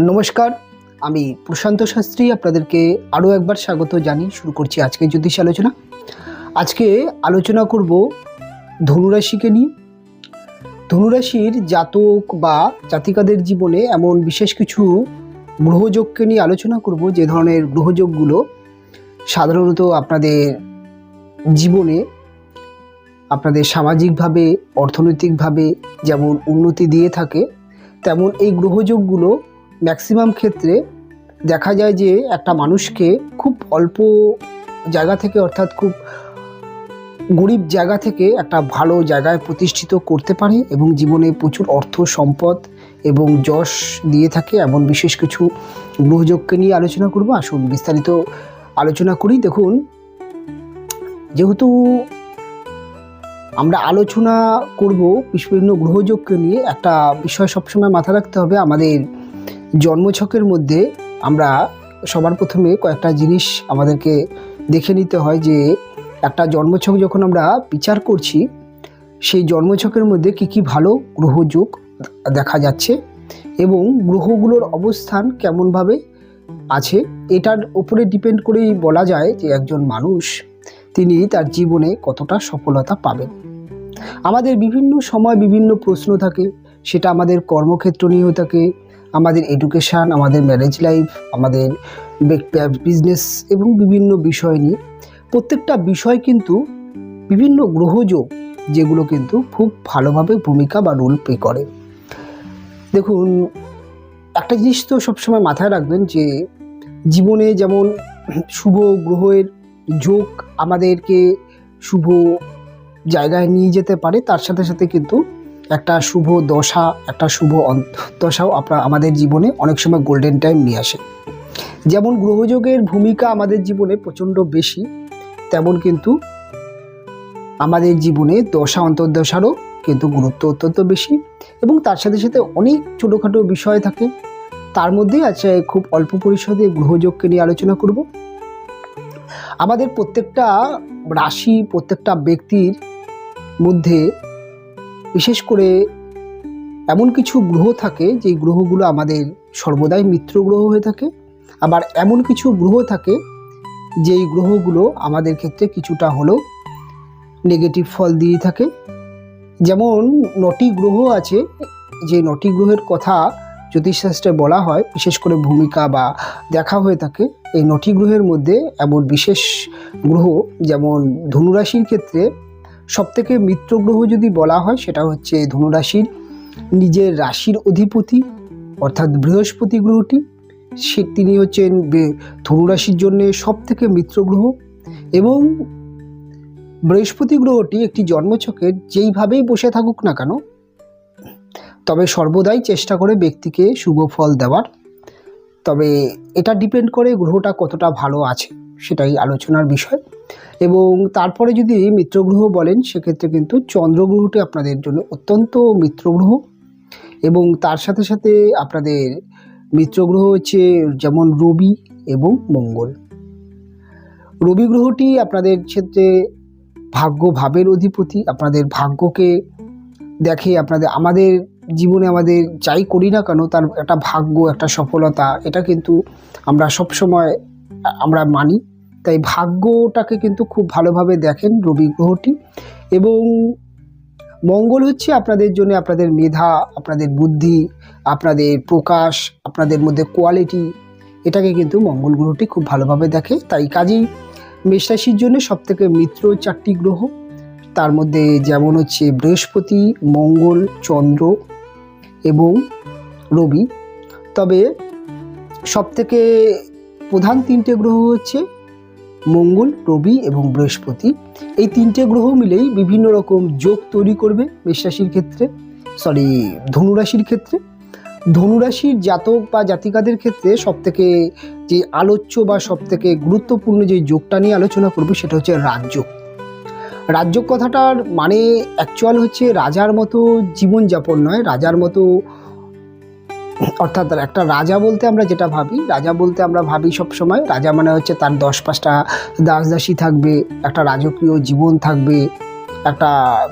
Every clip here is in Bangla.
নমস্কার, আমি প্রশান্ত শাস্ত্রী আপনাদেরকে আরও একবার স্বাগত জানিয়ে শুরু করছি আজকে জ্যোতিষ আলোচনা। আজকে আলোচনা করব ধনুরাশিকে নিয়ে। ধনুরাশির জাতক বা জাতিকাদের জীবনে এমন বিশেষ কিছু গ্রহযোগকে নিয়ে আলোচনা করব, যে ধরনের গ্রহযোগগুলো সাধারণত আপনাদের জীবনে আপনাদের সামাজিকভাবে, অর্থনৈতিকভাবে যেমন উন্নতি দিয়ে থাকে, তেমন এই গ্রহযোগগুলো ম্যাক্সিমাম ক্ষেত্রে দেখা যায় যে একটা মানুষকে খুব অল্প জায়গা থেকে, অর্থাৎ খুব গরিব জায়গা থেকে একটা ভালো জায়গায় প্রতিষ্ঠিত করতে পারে এবং জীবনে প্রচুর অর্থ সম্পদ এবং যশ দিয়ে থাকে। এমন বিশেষ কিছু গ্রহযোগকে নিয়ে আলোচনা করব। আসুন বিস্তারিত আলোচনা করি। দেখুন, যেহেতু আমরা আলোচনা করব বিভিন্ন গ্রহযোগকে নিয়ে, একটা বিষয় সবসময় মাথায় রাখতে হবে। আমাদের জন্মছকের মধ্যে আমরা সবার প্রথমে কয়েকটা জিনিস আমাদেরকে দেখে নিতে হয়, যে একটা জন্মছক যখন আমরা বিচার করছি, সেই জন্মছকের মধ্যে কী কী ভালো গ্রহযোগ দেখা যাচ্ছে এবং গ্রহগুলোর অবস্থান কেমনভাবে আছে, এটার উপরে ডিপেন্ড করেই বলা যায় যে একজন মানুষ তিনি তার জীবনে কতটা সফলতা পাবেন। আমাদের বিভিন্ন সময় বিভিন্ন প্রশ্ন থাকে, সেটা আমাদের কর্মক্ষেত্র নিয়েও থাকে, আমাদের এডুকেশান, আমাদের ম্যারেজ লাইফ, আমাদের বিজনেস এবং বিভিন্ন বিষয় নিয়ে। প্রত্যেকটা বিষয় কিন্তু বিভিন্ন গ্রহযোগ, যেগুলো কিন্তু খুব ভালোভাবে ভূমিকা বা রোল প্লে করে। দেখুন, একটা জিনিস তো সবসময় মাথায় রাখবেন, যে জীবনে যেমন শুভ গ্রহের যোগ আমাদেরকে শুভ জায়গায় নিয়ে যেতে পারে, তার সাথে সাথে কিন্তু একটা শুভ দশা, একটা শুভ অন্তর্দশাও আমাদের জীবনে অনেক সময় গোল্ডেন টাইম নিয়ে আসে। যেমন গ্রহযোগের ভূমিকা আমাদের জীবনে প্রচণ্ড বেশি, তেমন কিন্তু আমাদের জীবনে দশা অন্তর্দশারও কিন্তু গুরুত্ব অত্যন্ত বেশি, এবং তার সাথে সাথে অনেক ছোটোখাটো বিষয় থাকে। তার মধ্যে আছে খুব অল্প পরিসরে গ্রহযোগকে নিয়ে আলোচনা করব। আমাদের প্রত্যেকটা রাশি, প্রত্যেকটা ব্যক্তির মধ্যে বিশেষ করে এমন কিছু গ্রহ থাকে, যে গ্রহগুলো আমাদের সর্বদাই মিত্র গ্রহ হয়ে থাকে। আবার এমন কিছু গ্রহ থাকে, যেই গ্রহগুলো আমাদের ক্ষেত্রে কিছুটা হলেও নেগেটিভ ফল দিয়ে থাকে। যেমন 9টি গ্রহ আছে, যে 9টি গ্রহের কথা জ্যোতিষশাস্ত্রে বলা হয়, বিশেষ করে ভূমিকা বা দেখা হয়ে থাকে। এই 9টি গ্রহের মধ্যে এমন বিশেষ গ্রহ, যেমন ধনুরাশির ক্ষেত্রে সবথেকে মিত্র গ্রহ যদি বলা হয়, সেটা হচ্ছে ধনুরাশির নিজের রাশির অধিপতি অর্থাৎ বৃহস্পতি গ্রহটি। তিনি হচ্ছেন ধনুরাশির জন্য সবথেকে মিত্র গ্রহ, এবং বৃহস্পতি গ্রহটি একটি জন্মছকের যেইভাবেই বসে থাকুক না কেন, তবে সর্বদাই চেষ্টা করে ব্যক্তিকে শুভ ফল দেওয়ার। তবে এটা ডিপেন্ড করে গ্রহটা কতটা ভালো আছে, সেটাই আলোচনার বিষয়। এবং তারপরে যদি মিত্রগ্রহ বলেন, সেক্ষেত্রে কিন্তু চন্দ্রগ্রহটি আপনাদের জন্য অত্যন্ত মিত্রগ্রহ, এবং তার সাথে সাথে আপনাদের মিত্রগ্রহ হচ্ছে যেমন রবি এবং মঙ্গল। রবি গ্রহটি আপনাদের ক্ষেত্রে ভাগ্য ভাবের অধিপতি, আপনাদের ভাগ্যকে দেখে। আমাদের জীবনে আমাদের যাই করি না কেন, তার একটা ভাগ্য, একটা সফলতা, এটা কিন্তু আমরা সবসময় আমরা মানি। তাই ভাগ্যটাকে কিন্তু খুব ভালোভাবে দেখেন রবি গ্রহটি। এবং মঙ্গল হচ্ছে আপনাদের জন্য আপনাদের মেধা, আপনাদের বুদ্ধি, আপনাদের প্রকাশ, আপনাদের মধ্যে কোয়ালিটি, এটাকে কিন্তু মঙ্গল গ্রহটি খুব ভালোভাবে দেখে। তাই কাজেই মেষ রাশির জন্য সবথেকে মিত্র 4টি গ্রহ, তার মধ্যে যেমন হচ্ছে বৃহস্পতি, মঙ্গল, চন্দ্র এবং রবি। তবে সবথেকে প্রধান 3টে গ্রহ হচ্ছে মঙ্গল, রবি এবং বৃহস্পতি। এই 3টে গ্রহ মিলেই বিভিন্ন রকম যোগ তৈরি করবে মেষরাশির ক্ষেত্রে, ধনুরাশির ক্ষেত্রে। ধনুরাশির জাতক বা জাতিকাদের ক্ষেত্রে সবথেকে যে আলোচ্য বা সবথেকে গুরুত্বপূর্ণ যে যোগটা নিয়ে আলোচনা করবে, সেটা হচ্ছে রাজযোগ। রাজযোগ কথাটার মানে অ্যাকচুয়াল হচ্ছে রাজার মতো জীবনযাপন নয়, রাজার মতো, অর্থাৎ একটা রাজা বলতে আমরা যেটা ভাবি, রাজা বলতে আমরা ভাবি সবসময় রাজা মানে হচ্ছে তার 10-5টা দাস দাসী থাকবে, একটা রাজকীয় জীবন থাকবে, একটা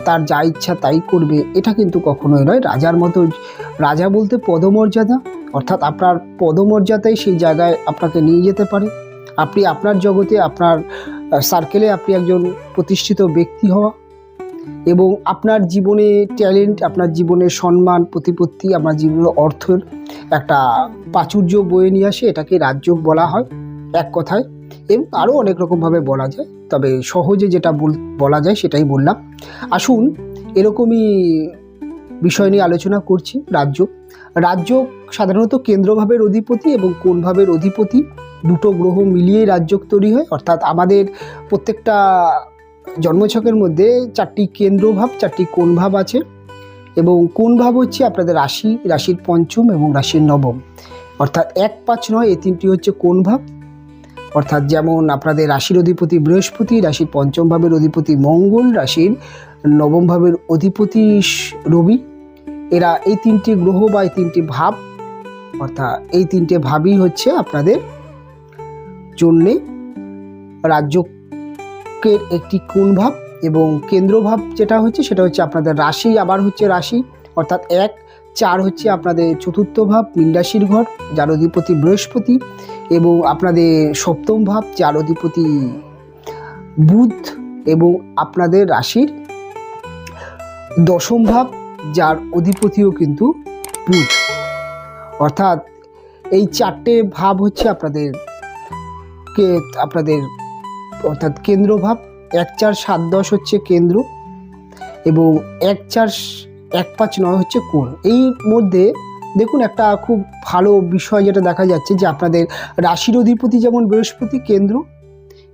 তার যা ইচ্ছা তাই করবে। এটা কিন্তু কখনোই নয়। রাজার মতো, রাজা বলতে পদমর্যাদা, অর্থাৎ আপনার পদমর্যাদায় সেই জায়গায় আপনাকে নিয়ে যেতে পারে। আপনি আপনার জগতে, আপনার সার্কেলে আপনি একজন প্রতিষ্ঠিত ব্যক্তি হওয়া, এবং আপনার জীবনে ট্যালেন্ট, আপনার জীবনে সম্মান, প্রতিপত্তি, আপনার জীবনে অর্থের একটা প্রাচুর্য বয়ে নিয়ে আসে। এটাকে রাজযোগ বলা হয় এক কথায়, এবং আরও অনেক রকমভাবে বলা যায়, তবে সহজে যেটা বলা যায় সেটাই বললাম। আসুন এরকমই বিষয় নিয়ে আলোচনা করছি। রাজযোগ সাধারণত কেন্দ্রভাবের অধিপতি এবং কোণভাবের অধিপতি দুটো গ্রহ মিলিয়েই রাজযোগ তৈরি হয়। অর্থাৎ আমাদের প্রত্যেকটা জন্মছকের মধ্যে 4টি কেন্দ্রভাব, 4টি কোণভাব আছে, এবং কোণভাব হচ্ছে আপনাদের রাশির পঞ্চম এবং রাশির নবম, অর্থাৎ 1, 5, 9 এই 3টি হচ্ছে কোণভাব। অর্থাৎ যেমন আপনাদের রাশির অধিপতি বৃহস্পতি, রাশির পঞ্চম ভাবের অধিপতি মঙ্গল, রাশির নবম ভাবের অধিপতি রবি, এরা এই 3টি গ্রহ বা এই 3টি ভাব, অর্থাৎ এই 3টে ভাবই হচ্ছে আপনাদের জন্যে রাজযোগের একটি কোণভাব। এবং কেন্দ্রভাব যেটা হচ্ছে সেটা হচ্ছে আপনাদের রাশি, আবার হচ্ছে রাশি, অর্থাৎ 1, 4 হচ্ছে আপনাদের চতুর্থ ভাব, মীন রাশির ঘর, যার অধিপতি বৃহস্পতি, এবং আপনাদের সপ্তম ভাব, যার অধিপতি বুধ, এবং আপনাদের রাশির দশম ভাব, যার অধিপতিও কিন্তু বুধ। অর্থাৎ এই 4টে ভাব হচ্ছে আপনাদের অর্থাৎ কেন্দ্রভাব। 1, 4, 7, 10 হচ্ছে কেন্দ্র, এবং 1, 4, 1, 5, 9 হচ্ছে কোণ। এই মধ্যে দেখুন একটা খুব ভালো বিষয় যেটা দেখা যাচ্ছে, যে আপনাদের রাশির অধিপতি যেমন বৃহস্পতি কেন্দ্র,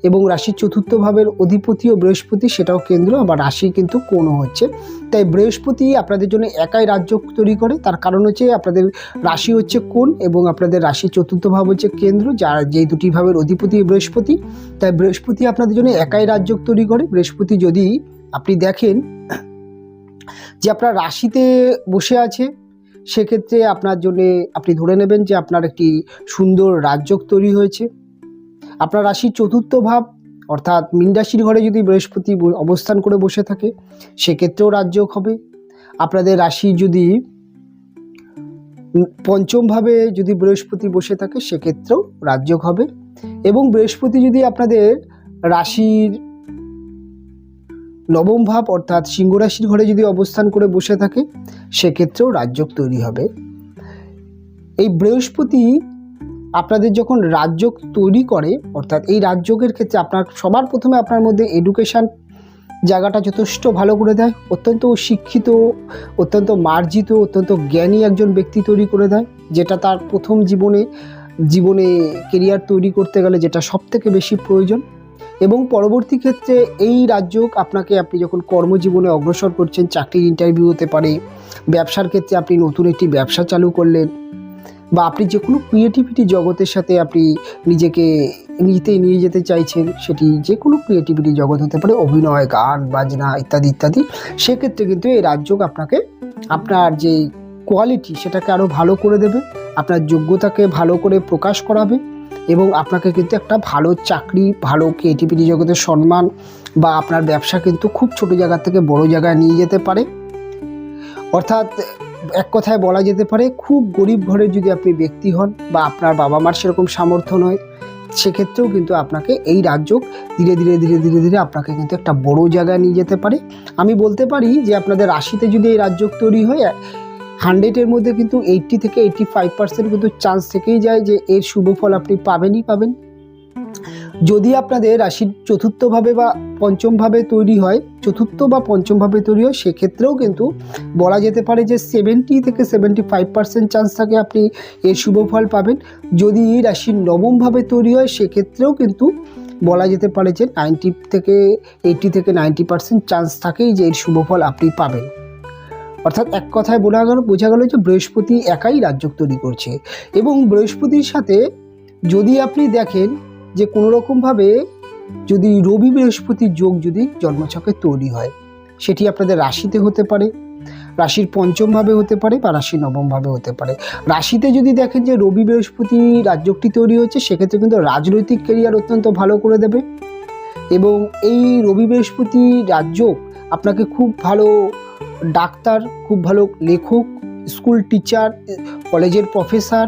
এবং রাশির চতুর্থ ভাবের অধিপতিও বৃহস্পতি, সেটাও কেন্দ্র, আবার রাশি কিন্তু কোণও হচ্ছে। তাই বৃহস্পতি আপনাদের জন্য একাই রাজযোগ তৈরি করে। তার কারণ হচ্ছে আপনাদের রাশি হচ্ছে কোণ, এবং আপনাদের রাশির চতুর্থ ভাব হচ্ছে কেন্দ্র, যার যেই দুটি ভাবের অধিপতি বৃহস্পতি। তাই বৃহস্পতি আপনাদের জন্য একাই রাজযোগ তৈরি করে। বৃহস্পতি যদি আপনি দেখেন যে আপনার রাশিতে বসে আছে, সেক্ষেত্রে আপনার জন্যে আপনি ধরে নেবেন যে আপনার একটি সুন্দর রাজযোগ তৈরি হয়েছে। আপনার রাশির চতুর্থ ভাব অর্থাৎ মীন রাশির ঘরে যদি বৃহস্পতি অবস্থান করে বসে থাকে, সেক্ষেত্রেও রাজযোগ হবে। আপনাদের রাশি যদি পঞ্চম ভাবে যদি বৃহস্পতি বসে থাকে, সেক্ষেত্রেও রাজযোগ হবে। এবং বৃহস্পতি যদি আপনাদের রাশির নবম ভাব অর্থাৎ সিংহ রাশির ঘরে যদি অবস্থান করে বসে থাকে, সেক্ষেত্রেও রাজযোগ তৈরি হবে। এই বৃহস্পতি আপনাদের যখন রাজযোগ তৈরি করে, অর্থাৎ এই রাজযোগের ক্ষেত্রে আপনার সবার প্রথমে আপনার মধ্যে এডুকেশান জায়গাটা যথেষ্ট ভালো করে দেয়। অত্যন্ত শিক্ষিত, অত্যন্ত মার্জিত, অত্যন্ত জ্ঞানী একজন ব্যক্তি তৈরি করে দেয়, যেটা তার প্রথম জীবনে কেরিয়ার তৈরি করতে গেলে যেটা সবথেকে বেশি প্রয়োজন। এবং পরবর্তী ক্ষেত্রে এই রাজযোগ আপনি যখন কর্মজীবনে অগ্রসর করছেন, চাকরির ইন্টারভিউ হতে পারে, ব্যবসার ক্ষেত্রে আপনি নতুন একটি ব্যবসা চালু করলেন, বা আপনি যে কোনো ক্রিয়েটিভিটি জগতের সাথে আপনি নিজেকে নিয়ে যেতে চাইছেন, সেটি যে কোনো ক্রিয়েটিভিটি জগৎ হতে পারে, অভিনয়, গান, বাজনা ইত্যাদি ইত্যাদি, সেক্ষেত্রে কিন্তু এই রাজযোগ আপনাকে আপনার যে কোয়ালিটি সেটাকে আরও ভালো করে দেবে, আপনার যোগ্যতাকে ভালো করে প্রকাশ করাবে, এবং আপনাকে কিন্তু একটা ভালো চাকরি, ভালো ক্রিয়েটিভিটি জগতের সম্মান, বা আপনার ব্যবসা কিন্তু খুব ছোট জায়গা থেকে বড় জায়গায় নিয়ে যেতে পারে। অর্থাৎ এক কথায় বলা যেতে পারে, খুব গরিব ঘরের যদি আপনি ব্যক্তি হন, বা আপনার বাবা মার সেরকম সামর্থ্য নয়, সেক্ষেত্রেও কিন্তু আপনাকে এই রাজযোগ ধীরে ধীরে আপনাকে কিন্তু একটা বড় জায়গায় নিয়ে যেতে পারে। আমি বলতে পারি যে আপনাদের রাশিতে যদি এই রাজযোগ তৈরি হয়, 100-এর মধ্যে কিন্তু 80 থেকে 85% কিন্তু চান্স থেকেই যায় যে এর শুভ ফল আপনি পাবেন। যদি আপনাদের রাশির চতুর্থ ভাবে বা পঞ্চম ভাবে তৈরি হয়, সেক্ষেত্রেও কিন্তু বলা যেতে পারে যে 70 থেকে 75% চান্স থাকে আপনি এর শুভ ফল পাবেন। যদি রাশির নবম ভাবে তৈরি হয়, সেক্ষেত্রেও কিন্তু বলা যেতে পারে যে 80 থেকে 90% চান্স থাকেই যে এর শুভ ফল আপনি পাবেন। অর্থাৎ এক কথায় বোঝা গেল যে বৃহস্পতি একাই রাজযোগ তৈরি করছে। এবং বৃহস্পতির সাথে যদি আপনি দেখেন যে কোনো রকমভাবে যদি রবি বৃহস্পতির যোগ যদি জন্মছকে তৈরি হয়, সেটি আপনাদের রাশিতে হতে পারে, রাশির পঞ্চম ভাবে হতে পারে, বা রাশির নবম ভাবে হতে পারে। রাশিতে যদি দেখেন যে রবি বৃহস্পতি রাজযোগটি তৈরি হচ্ছে, সেক্ষেত্রে কিন্তু রাজনৈতিক ক্যারিয়ার অত্যন্ত ভালো করে দেবে। এবং এই রবি বৃহস্পতি রাজযোগ আপনাকে খুব ভালো ডাক্তার, খুব ভালো লেখক স্কুল টিচার, কলেজের প্রফেসর,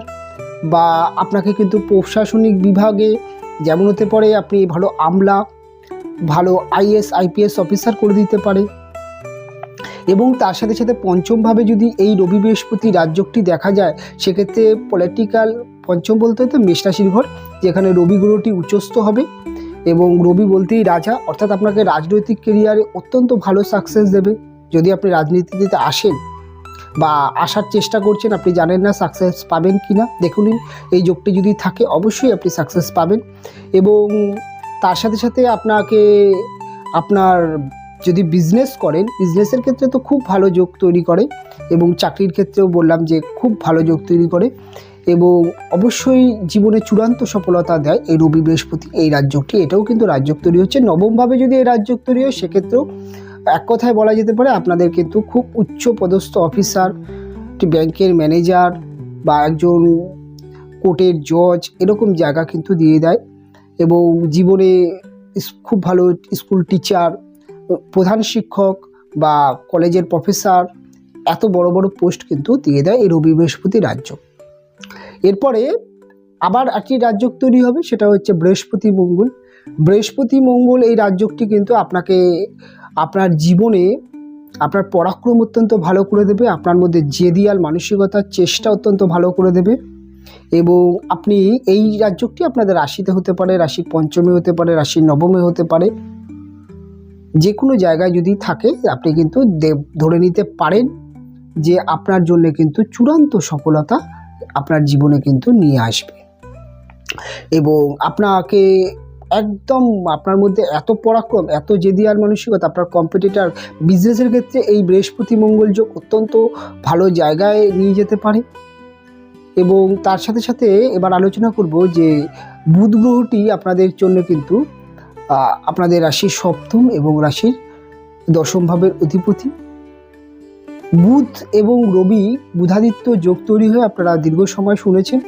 বা আপনাকে কিন্তু প্রশাসনিক বিভাগে যেমন হতে পারে আপনি ভালো আমলা, ভালো আইএস আইপিএস অফিসার করে দিতে পারে। এবং তার সাথে সাথে পঞ্চমভাবে যদি এই রবি বৃহস্পতি রাজযোগটি দেখা যায়, সেক্ষেত্রে পলিটিক্যাল, পঞ্চম বলতে তো মেষ রাশির ঘর, যেখানে রবি গ্রহটি উচ্চস্থ হবে এবং রবি বলতেই রাজা, অর্থাৎ আপনাকে রাজনৈতিক কেরিয়ারে অত্যন্ত ভালো সাকসেস দেবে। যদি আপনি রাজনীতিতে আসেন বা আসার চেষ্টা করছেন, আপনি জানেন না সাকসেস পাবেন কি না, দেখুন এই যোগটি যদি থাকে অবশ্যই আপনি সাকসেস পাবেন। এবং তার সাথে সাথে আপনাকে আপনার যদি বিজনেস করেন, বিজনেসের ক্ষেত্রে তো খুব ভালো যোগ তৈরি করে, এবং চাকরির ক্ষেত্রেও বললাম যে খুব ভালো যোগ তৈরি করে, এবং অবশ্যই জীবনে চূড়ান্ত সফলতা দেয় এই রবি বৃহস্পতি এই রাজযোগটি। এটাও কিন্তু রাজযোগ তৈরি হচ্ছে। নবমভাবে যদি এই রাজযোগ তৈরি হয়, সেক্ষেত্রেও এক কথায় বলা যেতে পারে আপনাদের কিন্তু খুব উচ্চ পদস্থ অফিসার, একটি ব্যাংকের ম্যানেজার বা একজন কোর্টের জজ, এরকম জায়গা কিন্তু দিয়ে দেয়। এবং জীবনে খুব ভালো স্কুল টিচার, প্রধান শিক্ষক বা কলেজের প্রফেসর, এত বড় বড় পোস্ট কিন্তু দিয়ে দেয় এই রবি বৃহস্পতি রাজযোগ। এরপরে আবার একটি রাজযোগ তৈরি হবে, সেটা হচ্ছে বৃহস্পতি মঙ্গল। বৃহস্পতি মঙ্গল এই রাজযোগটি কিন্তু আপনাকে আপনার জীবনে আপনার পরাক্রম অত্যন্ত ভালো করে দেবে, আপনার মধ্যে জেদিয়াল মানসিকতার চেষ্টা অত্যন্ত ভালো করে দেবে। এবং আপনি এই রাজযোগটি আপনাদের রাশিতে হতে পারে, রাশির পঞ্চমে হতে পারে, রাশির নবমে হতে পারে, যে কোনো জায়গায় যদি থাকে আপনি কিন্তু ধরে নিতে পারেন যে আপনার জন্য কিন্তু চূড়ান্ত সফলতা আপনার জীবনে কিন্তু নিয়ে আসবে। এবং আপনাকে একদম আপনার মধ্যে এত পরাক্রম, এত জেদিয়ার মানসিকতা, আপনার কম্পিটিটার বিজনেসের ক্ষেত্রে এই বৃহস্পতি মঙ্গল যোগ অত্যন্ত ভালো জায়গায় নিয়ে যেতে পারে। এবং তার সাথে সাথে এবার আলোচনা করব যে বুধ গ্রহটি আপনাদের জন্য কিন্তু আপনাদের রাশির সপ্তম এবং রাশির দশম ভাবের অধিপতি। বুধ এবং রবি বুধাদিত্য যোগ তৈরি হয়ে আপনারা দীর্ঘ সময় শুনেছেন।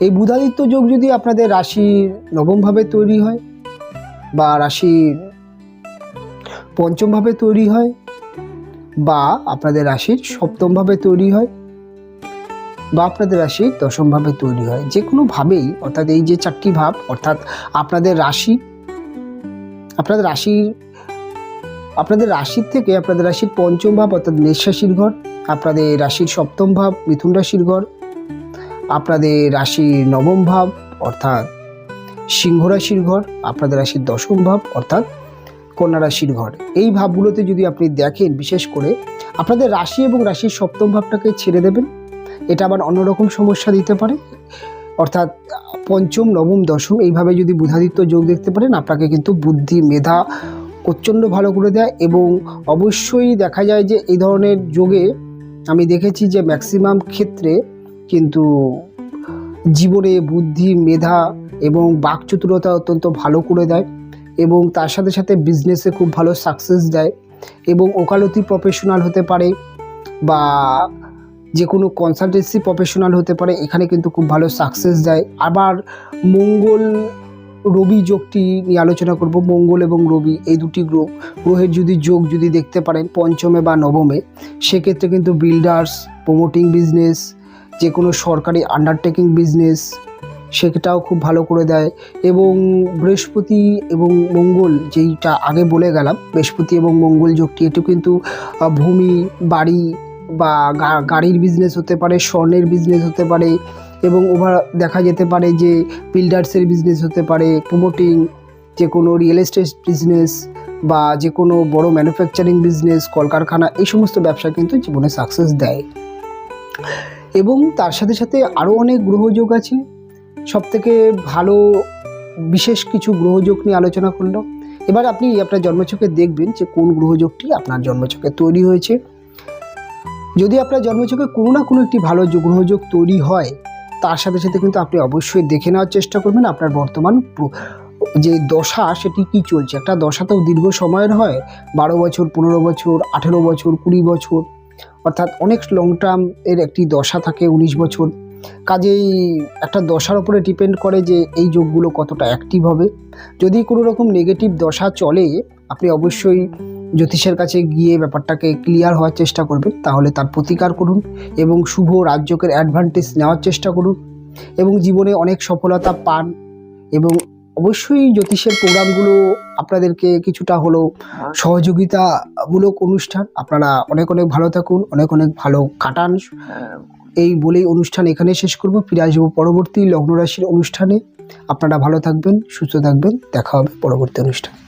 এই বুধাদিত্য যোগ যদি আপনাদের রাশির নবমভাবে তৈরি হয় বা রাশির পঞ্চমভাবে তৈরি হয় বা আপনাদের রাশির সপ্তমভাবে তৈরি হয় বা আপনাদের রাশির দশমভাবে তৈরি হয়, যে কোনোভাবেই, অর্থাৎ এই যে চারটি ভাব, অর্থাৎ আপনাদের রাশির থেকে আপনাদের রাশির পঞ্চম ভাব অর্থাৎ মেষ রাশির ঘর, আপনাদের রাশির সপ্তম ভাব মিথুন রাশির ঘর, আপনাদের রাশির নবম ভাব অর্থাৎ সিংহ রাশির ঘর, আপনাদের রাশির দশম ভাব অর্থাৎ কন্যা রাশির ঘর, এই ভাবগুলোতে যদি আপনি দেখেন, বিশেষ করে আপনাদের রাশি এবং রাশির সপ্তম ভাবটাকে ছেড়ে দেবেন, এটা আবার অন্যরকম সমস্যা দিতে পারে। অর্থাৎ পঞ্চম, নবম, দশম এইভাবে যদি বুধাদিত্য যোগ দেখতে পারেন, আপনাকে কিন্তু বুদ্ধি, মেধা প্রচণ্ড ভালো করে দেয়। এবং অবশ্যই দেখা যায় যে এই ধরনের যোগে আমি দেখেছি যে ম্যাক্সিমাম ক্ষেত্রে কিন্তু জীবনে বুদ্ধি, মেধা এবং বাকচতুরতা অত্যন্ত ভালো করে দেয়, এবং তার সাথে সাথে বিজনেসে খুব ভালো সাকসেস দেয়। এবং ওকালতি প্রফেশনাল হতে পারে বা যে কোনো কনসালটেন্সি প্রফেশনাল হতে পারে, এখানে কিন্তু খুব ভালো সাকসেস দেয়। আবার মঙ্গল রবি যোগটি নিয়ে আলোচনা করব। মঙ্গল এবং রবি এই দুটি গ্রহের যদি যোগ যদি দেখতে পারেন পঞ্চমে বা নবমে, সেক্ষেত্রে কিন্তু বিল্ডার্স, প্রমোটিং বিজনেস, যে কোনো সরকারি আন্ডারটেকিং বিজনেস, সেটাও খুব ভালো করে দেয়। এবং বৃহস্পতি এবং মঙ্গল, যেইটা আগে বলে গেলাম, বৃহস্পতি এবং মঙ্গল যোগটি, এটি কিন্তু ভূমি, বাড়ি বা গাড়ির বিজনেস হতে পারে, স্বর্ণের বিজনেস হতে পারে, এবং ওভার দেখা যেতে পারে যে বিল্ডার্সের বিজনেস হতে পারে, প্রমোটিং, যে কোনো রিয়েল এস্টেট বিজনেস বা যে কোনো বড় ম্যানুফ্যাকচারিং বিজনেস, কলকারখানা, এই সমস্ত ব্যবসা কিন্তু জীবনে সাকসেস দেয়। এবং তার সাথে সাথে আরও অনেক গ্রহযোগ আছে। সবথেকে ভালো বিশেষ কিছু গ্রহযোগ নিয়ে আলোচনা করলাম। এবার আপনি আপনার জন্মছকে দেখবেন যে কোন গ্রহযোগটি আপনার জন্মছকে তৈরি হয়েছে। যদি আপনার জন্মছকে কোনো না কোনো একটি ভালো গ্রহযোগ তৈরি হয়, তার সাথে সাথে কিন্তু আপনি অবশ্যই দেখে নেওয়ার চেষ্টা করবেন আপনার বর্তমান যে দশা সেটি কি চলছে। একটা দশা তো দীর্ঘ সময়ের হয়, 12 বছর, 15 বছর, 18 বছর, 20 বছর, অর্থাৎ অনেক লং টার্ম এর একটি দশা থাকে, 19 বছর। কাজেই একটা দশার উপরে ডিপেন্ড করে যে এই যোগগুলো কতটা অ্যাক্টিভ হবে। যদি কোনো রকম নেগেটিভ দশা চলে, আপনি অবশ্যই জ্যোতিষের কাছে গিয়ে ব্যাপারটাকে ক্লিয়ার হওয়ার চেষ্টা করবেন, তাহলে তার প্রতিকার করুন এবং শুভ রাজযোগের অ্যাডভান্টেজ নেওয়ার চেষ্টা করুন এবং জীবনে অনেক সফলতা পান। এবং অবশ্যই জ্যোতিষের প্রোগ্রামগুলো আপনাদেরকে কিছুটা হলেও সহযোগিতামূলক অনুষ্ঠান। আপনারা অনেক অনেক ভালো থাকুন, অনেক অনেক ভালো কাটান। এই বলেই অনুষ্ঠান এখানে শেষ করব। ফিরে আসবো পরবর্তী লগ্ন রাশির অনুষ্ঠানে। আপনারা ভালো থাকবেন, সুস্থ থাকবেন, দেখা হবে পরবর্তী অনুষ্ঠানে।